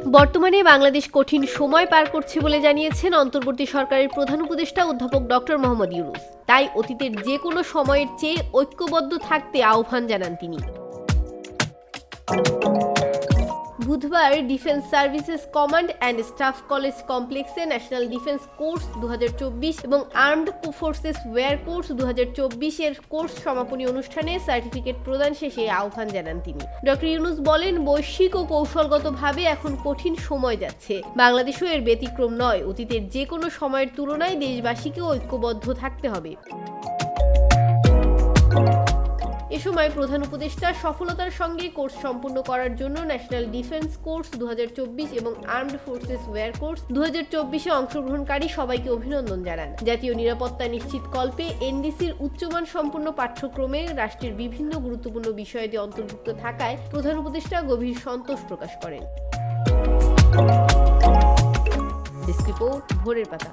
বর্তমানে বাংলাদেশ কঠিন সময় পার করছে বলে জানিয়েছেন অন্তর্বর্তী সরকারের প্রধান উপদেষ্টা অধ্যাপক ডক্টর মোহাম্মদ ইউনূস। তাই অতীতের যে কোনো সময়ের চেয়ে ঐক্যবদ্ধ থাকতে আহ্বান জানান তিনি। বুধবার defence services command and staff college কমপ্লেক্সে ন্যাশনাল ডিফেন্স কোর্স 2024 এবং আর্মড ফোর্সেস ওয়্যার কোর্স 2024 এর কোর্স সমাপনী অনুষ্ঠানে সার্টিফিকেট প্রদান শেষে আহ্বান জানান তিনি। ডক্টর ইউনূস বলেন, বৈশ্বিক ও কৌশলগতভাবে এখন কঠিন সময় যাচ্ছে। বাংলাদেশও এর ব্যতিক্রম নয়। অতীতের যে কোনো সময়ের তুলনায় দেশবাসীকে ঐক্যবদ্ধ থাকতে হবে। এ সময় প্রধান উপদেষ্টা সফলতার সঙ্গে কোর্স সম্পূর্ণ করার জন্য ন্যাশনাল ডিফেন্স কোর্স 2024 এবং আর্মড ফোর্সেস ওয়্যার কোর্স 2024 এ অংশগ্রহণকারী সবাইকে অভিনন্দন জানান। জাতীয় নিরাপত্তা নিশ্চিতকল্পে এনডিসির উচ্চমান সম্পন্ন পাঠ্যক্রমে রাষ্ট্রের বিভিন্ন গুরুত্বপূর্ণ বিষয়াদি অন্তর্ভুক্ত থাকায় প্রধান উপদেষ্টা গভীর সন্তোষ প্রকাশ করেন। ডেস্ক রিপোর্ট, ভোরের পাতা।